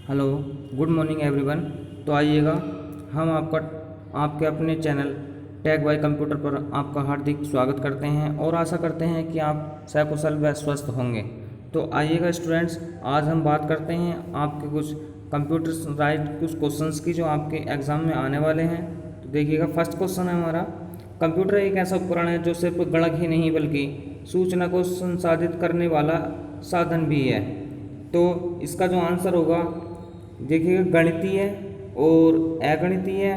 Hello, good morning everyone. तो आइएगा, हम आपके अपने चैनल टेक बाय कंप्यूटर पर आपका हार्दिक स्वागत करते हैं और आशा करते हैं कि आप सकुशल व स्वस्थ होंगे। तो आइएगा स्टूडेंट्स, आज हम बात करते हैं आपके कुछ कंप्यूटर राइट कुछ क्वेश्चंस की जो आपके एग्ज़ाम में आने वाले हैं। तो देखिएगा, फर्स्ट क्वेश्चन है हमारा, कंप्यूटर एक ऐसा उपकरण है जो सिर्फ गणक ही नहीं बल्कि सूचना को संसाधित करने वाला साधन भी है। तो इसका जो आंसर होगा, देखिएगा, गणितीय और अगणितीय,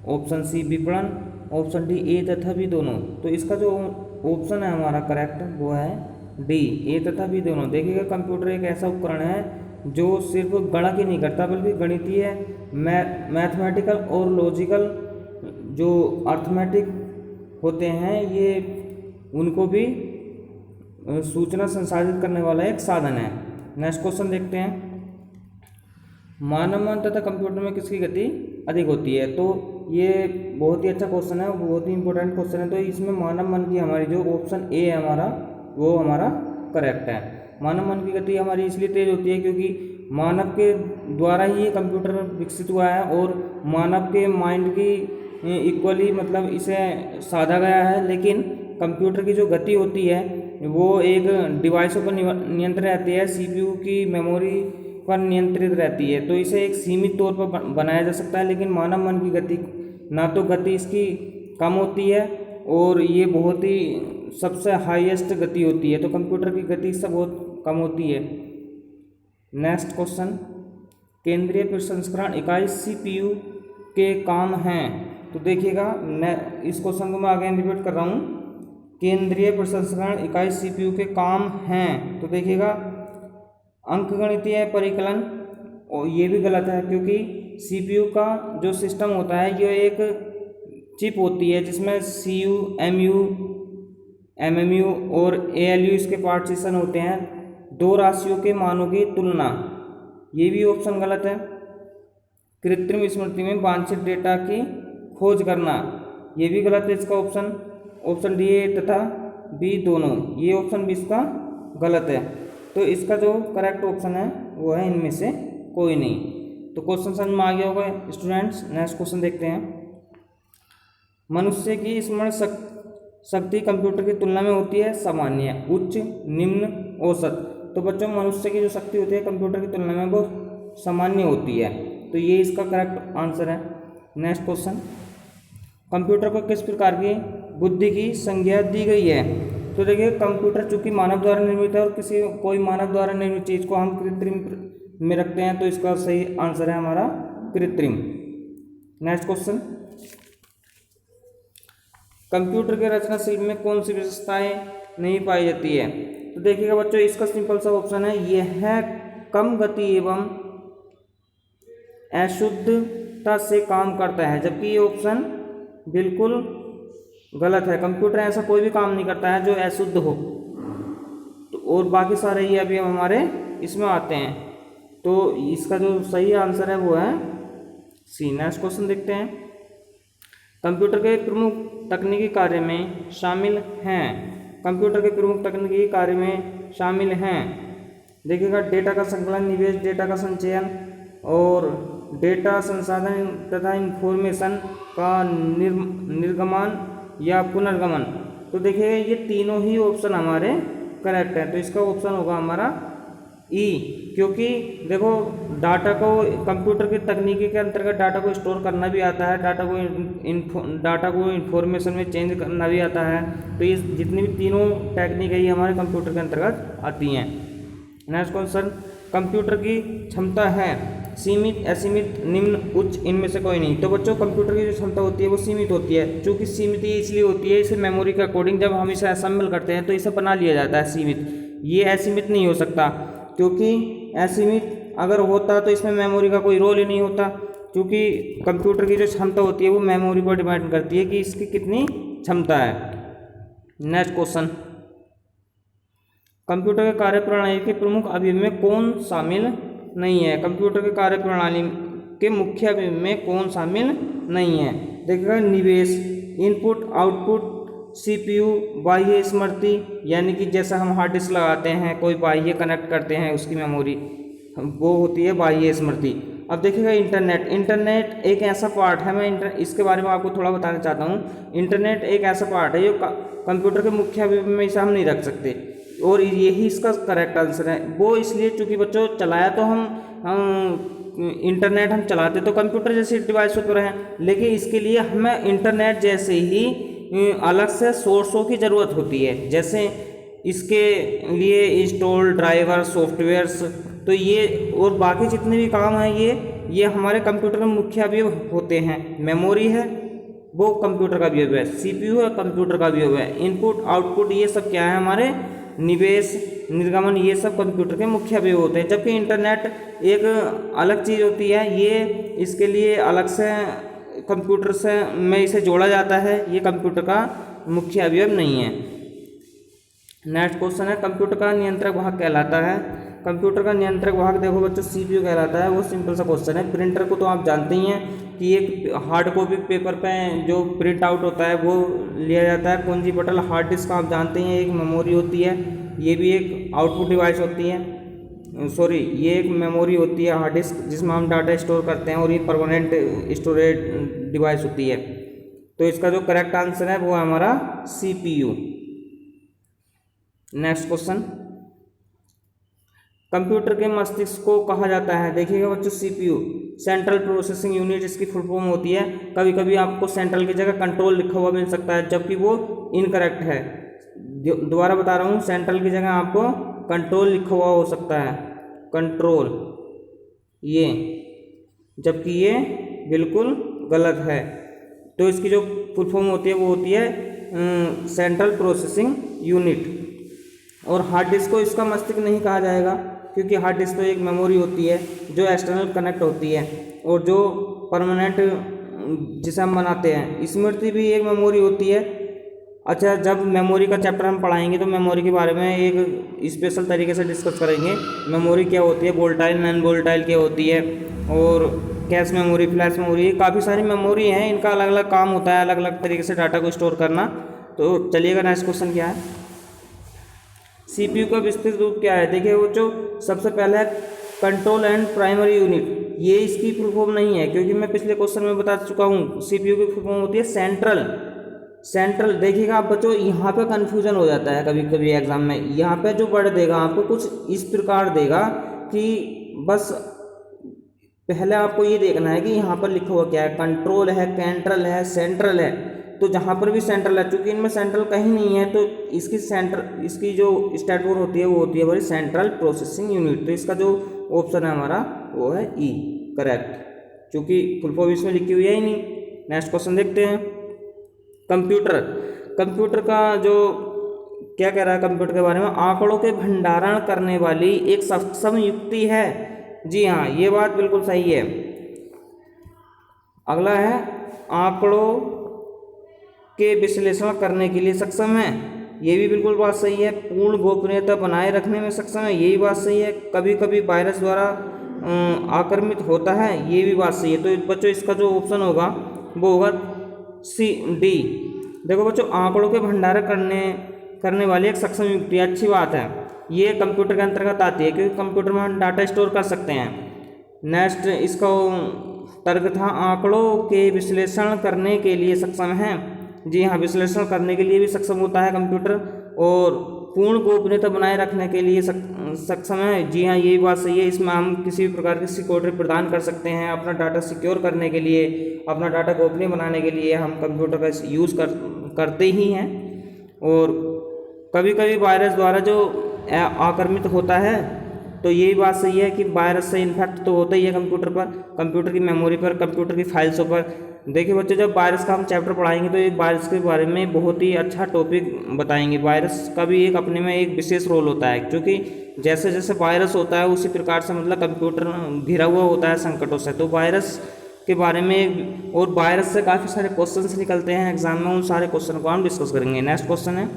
ऑप्शन सी विपणन, ऑप्शन डी ए तथा बी दोनों। तो इसका जो ऑप्शन है हमारा करेक्ट वो है डी, ए तथा बी दोनों। देखिएगा, कंप्यूटर एक ऐसा उपकरण है जो सिर्फ गणक ही नहीं करता बल्कि गणितीय, मैथमेटिकल और लॉजिकल जो अर्थमेटिक होते हैं ये उनको भी सूचना संसाधित करने वाला एक साधन है। नेक्स्ट क्वेश्चन देखते हैं, मानव मन तथा कंप्यूटर में किसकी गति अधिक होती है। तो ये बहुत ही अच्छा क्वेश्चन है, बहुत ही इंपॉर्टेंट क्वेश्चन है। तो इसमें मानव मन की हमारी जो ऑप्शन ए है हमारा, वो हमारा करेक्ट है। मानव मन की गति हमारी इसलिए तेज होती है क्योंकि मानव के द्वारा ही ये कंप्यूटर विकसित हुआ है और मानव के माइंड की इक्वली मतलब इसे साधा गया है। लेकिन कंप्यूटर की जो गति होती है वो एक डिवाइसों पर नियंत्रित रहती है, सीपीयू की मेमोरी पर नियंत्रित रहती है। तो इसे एक सीमित तौर पर बनाया जा सकता है। लेकिन मानव मन की गति, ना तो गति इसकी कम होती है और ये बहुत ही सबसे हाईएस्ट गति होती है। तो कंप्यूटर की गति इससे बहुत कम होती है। नेक्स्ट क्वेश्चन, केंद्रीय प्रसंस्करण इकाई सीपीयू के काम हैं। तो देखिएगा, इस क्वेश्चन को मैं आगे रिपीट कर रहा हूँ, केंद्रीय प्रसंस्करण इकाई सीपीयू के काम हैं। तो देखिएगा, अंकगणितीय परिकलन, और ये भी गलत है क्योंकि सीपीयू का जो सिस्टम होता है ये एक चिप होती है जिसमें सीयू, एमयू, एमएमयू और एएलयू इसके पार्टीशन होते हैं। दो राशियों के मानों की तुलना, ये भी ऑप्शन गलत है। कृत्रिम स्मृति में वांछित डेटा की खोज करना, ये भी गलत है इसका ऑप्शन। ऑप्शन डी ए तथा बी दोनों, ये ऑप्शन बी इसका गलत है। तो इसका जो करेक्ट ऑप्शन है वो है इनमें से कोई नहीं। तो क्वेश्चन समझ में आ गया होगा स्टूडेंट्स। नेक्स्ट क्वेश्चन देखते हैं, मनुष्य की स्मरण शक्ति कंप्यूटर की तुलना में होती है सामान्य, उच्च, निम्न, औसत। तो बच्चों, मनुष्य की जो शक्ति होती है कंप्यूटर की तुलना में वो सामान्य होती है। तो ये इसका करेक्ट आंसर है। नेक्स्ट क्वेश्चन, कंप्यूटर को किस प्रकार की बुद्धि की संज्ञा दी गई है। तो देखिए, कंप्यूटर चूंकि मानव द्वारा निर्मित है और कोई मानव द्वारा निर्मित चीज़ को हम कृत्रिम में रखते हैं, तो इसका सही आंसर है हमारा कृत्रिम। नेक्स्ट क्वेश्चन, कंप्यूटर के रचना शिल्प में कौन सी विशेषताएं नहीं पाई जाती है। तो देखिएगा बच्चों, इसका सिंपल सा ऑप्शन है, यह कम गति एवं अशुद्धता से काम करता है, जबकि ये ऑप्शन बिल्कुल गलत है। कंप्यूटर ऐसा कोई भी काम नहीं करता है जो अशुद्ध हो। तो और बाकी सारे ये अभी हमारे इसमें आते हैं। तो इसका जो सही आंसर है वो है सी। नेक्स्ट क्वेश्चन देखते हैं, कंप्यूटर के प्रमुख तकनीकी कार्य में शामिल हैं। कंप्यूटर के प्रमुख तकनीकी कार्य में शामिल हैं, देखिएगा, डेटा का संकलन, निवेश, डेटा का संचयन और डेटा संसाधन तथा इंफॉर्मेशन का निर्गमन या पुनर्गमन। तो देखिए, ये तीनों ही ऑप्शन हमारे करेक्ट है। तो इसका ऑप्शन होगा हमारा ई, क्योंकि देखो, डाटा को कंप्यूटर की तकनीकी के अंतर्गत डाटा को स्टोर करना भी आता है, डाटा को इंफॉर्मेशन में चेंज करना भी आता है। तो ये जितनी भी तीनों टेक्निक है ये हमारे कंप्यूटर के अंतर्गत आती हैं। नेक्स्ट क्वेश्चन, कंप्यूटर की क्षमता है सीमित, असीमित, निम्न, उच्च, इनमें से कोई नहीं। तो बच्चों, कंप्यूटर की जो क्षमता होती है वो सीमित होती है। चूँकि सीमित ये इसलिए होती है, इसे मेमोरी के अकॉर्डिंग जब हम इसे असेंबल करते हैं तो इसे बना लिया जाता है सीमित। ये असीमित नहीं हो सकता, क्योंकि असीमित अगर होता तो इसमें मेमोरी का कोई रोल ही नहीं होता। क्योंकि कंप्यूटर की जो क्षमता होती है वो मेमोरी पर डिपेंड करती है कि इसकी कितनी क्षमता है। नेक्स्ट क्वेश्चन, कंप्यूटर के कार्यप्रणाली के प्रमुख अभिन्न में कौन शामिल नहीं है। कंप्यूटर के कार्यप्रणाली के मुख्य अभिन्न में कौन शामिल नहीं है। देखिएगा, निवेश, इनपुट आउटपुट, सीपीयू, बाह्य स्मृति, यानी कि जैसा हम हार्ड डिस्क लगाते हैं, कोई बाह्य कनेक्ट करते हैं उसकी मेमोरी, वो होती है बाह्य स्मृति। अब देखिएगा इंटरनेट, इंटरनेट एक ऐसा पार्ट है, मैं इसके बारे में आपको थोड़ा बताना चाहता हूँ। इंटरनेट एक ऐसा पार्ट है जो कंप्यूटर के मुख्य अवयव में इसे हम नहीं रख सकते, और यही इसका करेक्ट आंसर है। वो इसलिए चूँकि बच्चों चलाया तो हम इंटरनेट हम चलाते तो कंप्यूटर जैसे डिवाइसों पर हैं, लेकिन इसके लिए हमें इंटरनेट जैसे ही अलग से सोर्सों की ज़रूरत होती है। जैसे इसके लिए इंस्टॉल ड्राइवर सॉफ्टवेयर्स, तो ये और बाकी जितने भी काम हैं ये हमारे कंप्यूटर में मुख्य अवयव होते हैं। मेमोरी है वो कंप्यूटर का अवयव है, सीपीयू है कंप्यूटर का अवयव है, इनपुट आउटपुट ये सब क्या है हमारे निवेश निर्गमन, ये सब कंप्यूटर के मुख्य अवयव होते हैं। जबकि इंटरनेट एक अलग चीज़ होती है, ये इसके लिए अलग से कंप्यूटर से में इसे जोड़ा जाता है, ये कंप्यूटर का मुख्य अवयव नहीं है। नेक्स्ट क्वेश्चन है कंप्यूटर का नियंत्रक भाग कहलाता है। कंप्यूटर का नियंत्रक भाग देखो बच्चों सीपीयू कहलाता है। वो सिंपल सा क्वेश्चन है। प्रिंटर को तो आप जानते ही हैं कि एक हार्ड कॉपी पेपर पे जो प्रिंट आउट होता है वो लिया जाता है। कुंजी पटल हार्ड डिस्क आप जानते हैं एक मेमोरी होती है, ये भी एक आउटपुट डिवाइस होती है, सॉरी ये एक मेमोरी होती है हार्ड डिस्क जिसमें हम डाटा स्टोर करते हैं, और ये परमानेंट स्टोरेज डिवाइस होती है। तो इसका जो करेक्ट आंसर है वो है हमारा सीपीयू। नेक्स्ट क्वेश्चन, कंप्यूटर के मस्तिष्क को कहा जाता है। देखिएगा बच्चों सीपीयू सेंट्रल प्रोसेसिंग यूनिट इसकी फुल फॉर्म होती है। कभी कभी आपको सेंट्रल की जगह कंट्रोल लिखा हुआ मिल सकता है, जबकि वो इनकरेक्ट है। दोबारा बता रहा हूँ, सेंट्रल की जगह आपको कंट्रोल लिखा हुआ हो सकता है, कंट्रोल ये, जबकि ये बिल्कुल गलत है। तो इसकी जो फुल फॉर्म होती है वो होती है सेंट्रल प्रोसेसिंग यूनिट। और हार्ड डिस्क को इसका मस्तिष्क नहीं कहा जाएगा, क्योंकि हार्ड डिस्क तो एक मेमोरी होती है जो एक्सटर्नल कनेक्ट होती है, और जो परमानेंट जिसे हम बनाते हैं। स्मृति भी एक मेमोरी होती है। अच्छा, जब मेमोरी का चैप्टर हम पढ़ाएंगे तो मेमोरी के बारे में एक स्पेशल तरीके से डिस्कस करेंगे। मेमोरी क्या होती है, वोल्टाइल नॉन वोल्टाइल क्या होती है, और कैश मेमोरी फ्लैश मेमोरी, काफ़ी सारी मेमोरी हैं, इनका अलग अलग काम होता है, अलग अलग तरीके से डाटा को स्टोर करना। तो चलिएगा नेक्स्ट क्वेश्चन क्या है, सीपीयू का विस्तृत रूप क्या है। देखिए वो जो सबसे पहले है कंट्रोल एंड प्राइमरी यूनिट, ये इसकी फुल फॉर्म नहीं है, क्योंकि मैं पिछले क्वेश्चन में बता चुका हूँ सीपीयू की फुल फॉर्म होती है सेंट्रल। देखिएगा आप बच्चों यहाँ पे कन्फ्यूजन हो जाता है कभी कभी एग्जाम में। यहाँ पे जो वर्ड देगा आपको कुछ इस प्रकार देगा कि बस पहले आपको ये देखना है कि यहाँ पर लिखा हुआ क्या है, कंट्रोल है, कैंट्रल है, सेंट्रल है। तो जहाँ पर भी सेंट्रल है, चूंकि इनमें सेंट्रल कहीं नहीं है, तो इसकी जो स्टेट बोर्ड होती है वो होती है हमारी सेंट्रल प्रोसेसिंग यूनिट। तो इसका जो ऑप्शन है हमारा वो है ई, करेक्ट, क्योंकि फुल फॉर्म इसमें लिखी हुई है ही नहीं। नेक्स्ट क्वेश्चन देखते हैं, कंप्यूटर का जो क्या कह रहा है कंप्यूटर के बारे में, आंकड़ों के भंडारण करने वाली एक सक्षम युक्ति है। जी हाँ, ये बात बिल्कुल सही है। अगला है आंकड़ों के विश्लेषण करने के लिए सक्षम है, ये भी बिल्कुल बात सही है। पूर्ण गोपनीयता बनाए रखने में सक्षम है, ये भी बात सही है। कभी कभी वायरस द्वारा आक्रमित होता है, ये भी बात सही है। तो बच्चों इसका जो ऑप्शन होगा वो होगा सी डी। देखो बच्चों, आंकड़ों के भंडारण करने वाली एक सक्षम युक्ति, अच्छी बात है। ये कंप्यूटर के अंतर्गत आती है, क्योंकि कंप्यूटर में हम डाटा स्टोर कर सकते हैं। नेक्स्ट इसका तर्क था आंकड़ों के विश्लेषण करने के लिए सक्षम है। जी हाँ, विश्लेषण करने के लिए भी सक्षम होता है कंप्यूटर, और पूर्ण गोपनीयता बनाए रखने के लिए सक्षम है। जी हाँ, ये बात सही है। इसमें हम किसी भी प्रकार की सिक्योरिटी प्रदान कर सकते हैं। अपना डाटा सिक्योर करने के लिए, अपना डाटा गोपनीय बनाने के लिए हम कंप्यूटर का यूज़ करते ही हैं। और कभी कभी वायरस द्वारा जो आक्रमित होता है, तो यही बात सही है कि वायरस से इन्फेक्ट तो होता ही है कंप्यूटर पर, कंप्यूटर की मेमोरी पर, कंप्यूटर की फाइल्सों पर। देखिए बच्चों, जब वायरस का हम चैप्टर पढ़ाएंगे तो एक वायरस के बारे में बहुत ही अच्छा टॉपिक बताएंगे। वायरस का भी एक अपने में एक विशेष रोल होता है, क्योंकि जैसे जैसे वायरस होता है उसी प्रकार से मतलब कंप्यूटर घिरा हुआ होता है संकटों से। तो वायरस के बारे में, और वायरस से काफ़ी सारे क्वेश्चंस निकलते हैं एग्जाम में, उन सारे क्वेश्चन को हम डिस्कस करेंगे। नेक्स्ट क्वेश्चन है,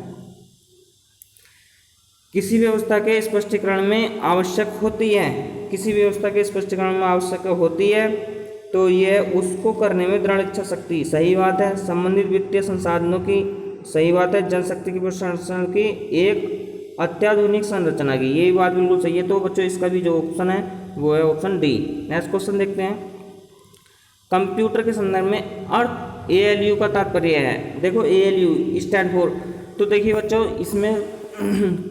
किसी व्यवस्था के स्पष्टीकरण में आवश्यक होती है। किसी व्यवस्था के स्पष्टीकरण में आवश्यक होती है तो यह उसको करने में दृढ़ इच्छा शक्ति, सही बात है। संबंधित वित्तीय संसाधनों की, सही बात है। जनशक्ति की प्रसंस्करण की एक अत्याधुनिक संरचना की, यही बात बिल्कुल सही है। तो बच्चों इसका भी जो ऑप्शन है वो है ऑप्शन डी। नेक्स्ट क्वेश्चन देखते हैं। कंप्यूटर के संदर्भ में अर्थ ALU का तात्पर्य है। देखो ALU स्टैंड फॉर, तो देखिए बच्चों इसमें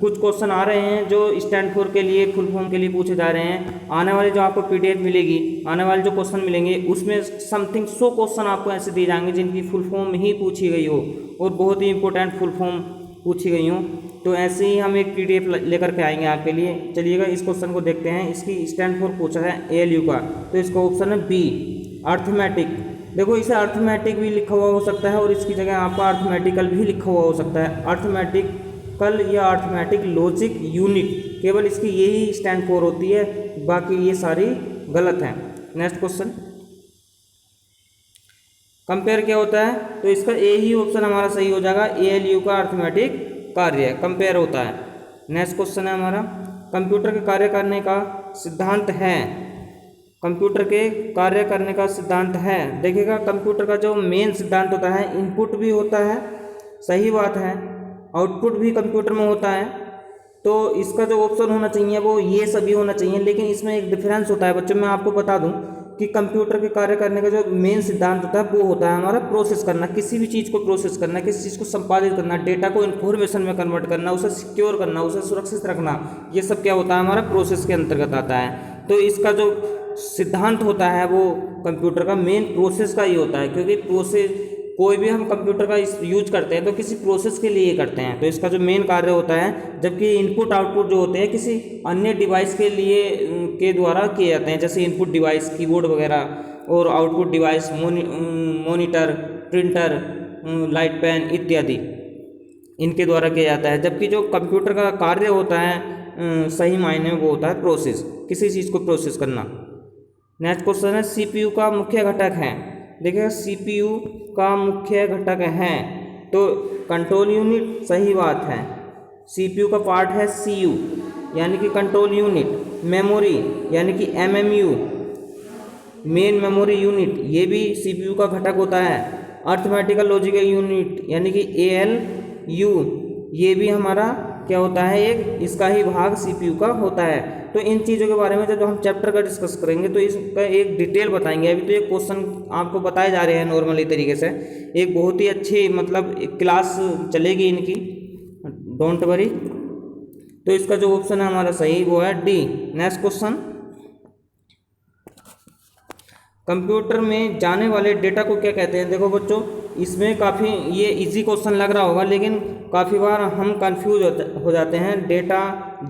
कुछ क्वेश्चन आ रहे हैं जो स्टैंड फॉर के लिए, फुल फॉर्म के लिए पूछे जा रहे हैं। आने वाले जो आपको PDF मिलेगी, आने वाले जो क्वेश्चन मिलेंगे उसमें समथिंग 100 क्वेश्चन आपको ऐसे दिए जाएंगे जिनकी फुल फॉर्म ही पूछी गई हो और बहुत ही इंपॉर्टेंट फुल फॉर्म पूछी गई हो। तो ऐसे ही हम एक PDF लेकर के आएंगे आपके लिए। चलिएगा इस क्वेश्चन को देखते हैं। इसकी स्टैंड फॉर पूछा है ALU का, तो इसका ऑप्शन है बी, अर्थमेटिक। देखो इसे अर्थमेटिक भी लिखा हुआ हो सकता है और इसकी जगह आपका अर्थमेटिकल भी लिखा हुआ हो सकता है। अर्थमेटिकल या अर्थमेटिक लॉजिक यूनिट, केवल इसकी यही स्टैंड फॉर होती है, बाकी ये सारी गलत हैं। नेक्स्ट क्वेश्चन, कंपेयर क्या होता है, तो इसका ए ही ऑप्शन हमारा सही हो जाएगा। ALU का अर्थमेटिक कार्य कंपेयर होता है। नेक्स्ट क्वेश्चन है हमारा, कंप्यूटर के कार्य करने का सिद्धांत है। कंप्यूटर के कार्य करने का सिद्धांत है, देखिएगा कंप्यूटर का जो मेन सिद्धांत होता है, इनपुट भी होता है, सही बात है, आउटपुट भी कंप्यूटर में होता है। तो इसका जो ऑप्शन होना चाहिए वो ये सभी होना चाहिए। लेकिन इसमें एक डिफरेंस होता है बच्चों, मैं आपको बता दूं कि कंप्यूटर के कार्य करने का जो मेन सिद्धांत होता है वो होता है हमारा प्रोसेस करना, किसी भी चीज़ को प्रोसेस करना, किसी चीज़ को संपादित करना, डेटा को इन्फॉर्मेशन में कन्वर्ट करना, उसे सिक्योर करना, उसे सुरक्षित रखना, ये सब क्या होता है हमारा प्रोसेस के अंतर्गत आता है। तो इसका जो सिद्धांत होता है वो कंप्यूटर का मेन प्रोसेस का ही होता है, क्योंकि प्रोसेस कोई भी हम कंप्यूटर का यूज करते हैं तो किसी प्रोसेस के लिए करते हैं, तो इसका जो मेन कार्य होता है। जबकि इनपुट आउटपुट जो होते हैं किसी अन्य डिवाइस के लिए के द्वारा किए जाते हैं, जैसे इनपुट डिवाइस कीबोर्ड वगैरह, और output device monitor, printer, light pen इत्यादि, इनके द्वारा किया जाता है। जबकि जो कंप्यूटर का कार्य होता है सही मायने में वो होता है प्रोसेस, किसी चीज़ को प्रोसेस करना। नेक्स्ट क्वेश्चन है, CPU का मुख्य घटक है। देखिएगा CPU का मुख्य घटक है, तो कंट्रोल यूनिट, सही बात है। CPU का पार्ट है CU यानी कि कंट्रोल यूनिट, मेमोरी यानी कि MMU, मेन मेमोरी यूनिट, ये भी CPU का घटक होता है। अर्थमेटिकल लॉजिकल यूनिट यानी कि ALU, ये भी हमारा क्या होता है, एक इसका ही भाग CPU का होता है। तो इन चीज़ों के बारे में जब हम चैप्टर का डिस्कस करेंगे तो इसका एक डिटेल बताएंगे। अभी तो एक क्वेश्चन आपको बताए जा रहे हैं नॉर्मली तरीके से, एक बहुत ही अच्छी मतलब क्लास चलेगी इनकी, डोंट वरी। तो इसका जो ऑप्शन है हमारा सही वो है डी। नेक्स्ट क्वेश्चन, कंप्यूटर में जाने वाले डेटा को क्या कहते हैं। देखो बच्चों इसमें काफ़ी ये इजी क्वेश्चन लग रहा होगा, लेकिन काफ़ी बार हम कंफ्यूज हो जाते हैं। डेटा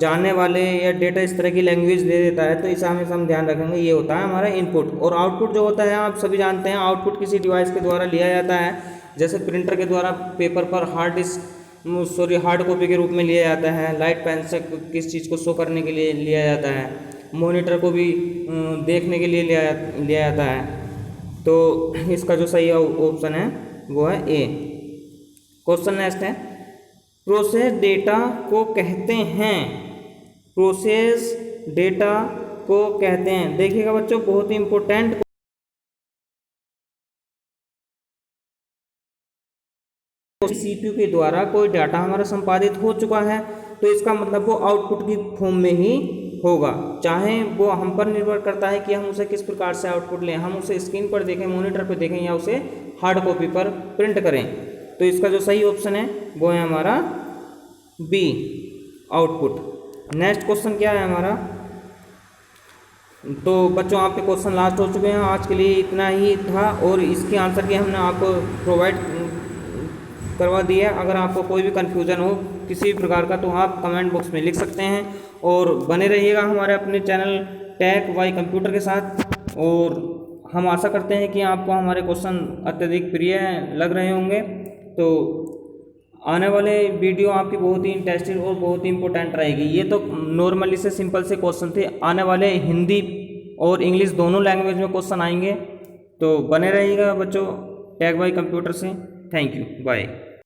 जाने वाले या डेटा इस तरह की लैंग्वेज दे देता है, तो इसे हमेशा हम ध्यान रखेंगे। ये होता है हमारा इनपुट, और आउटपुट जो होता है आप सभी जानते हैं, आउटपुट किसी डिवाइस के द्वारा लिया जाता है। जैसे प्रिंटर के द्वारा पेपर पर हार्ड कॉपी के रूप में लिया जाता है। लाइट पेन से किस चीज़ को शो करने के लिए लिया जाता है। मॉनिटर को भी देखने के लिए लिया जाता है। तो इसका जो सही ऑप्शन है वो है ए। क्वेश्चन नेक्स्ट है, प्रोसेस डेटा को कहते हैं। प्रोसेस डेटा को कहते हैं, देखिएगा बच्चों बहुत ही इंपॉर्टेंट, CPU के द्वारा कोई डाटा हमारा संपादित हो चुका है तो इसका मतलब वो आउटपुट की फॉर्म में ही होगा। चाहे वो हम पर निर्भर करता है कि हम उसे किस प्रकार से आउटपुट लें, हम उसे स्क्रीन पर देखें, मॉनिटर पर देखें, या उसे हार्ड कॉपी पर प्रिंट करें। तो इसका जो सही ऑप्शन है वो है हमारा बी, आउटपुट। नेक्स्ट क्वेश्चन क्या है हमारा, तो बच्चों आपके क्वेश्चन लास्ट हो चुके हैं। आज के लिए इतना ही था और इसके आंसर की हमने आपको प्रोवाइड करवा दिया। अगर आपको कोई भी कन्फ्यूज़न हो किसी भी प्रकार का तो आप कमेंट बॉक्स में लिख सकते हैं, और बने रहिएगा हमारे अपने चैनल टेक वाई कंप्यूटर के साथ। और हम आशा करते हैं कि आपको हमारे क्वेश्चन अत्यधिक प्रिय लग रहे होंगे। तो आने वाले वीडियो आपकी बहुत ही इंटरेस्टिंग और बहुत ही इंपॉर्टेंट रहेगी। ये तो नॉर्मली से सिंपल से क्वेश्चन थे, आने वाले हिंदी और इंग्लिश दोनों लैंग्वेज में क्वेश्चन आएंगे। तो बने रहिएगा बच्चों टेक वाई कंप्यूटर से। Thank you, bye.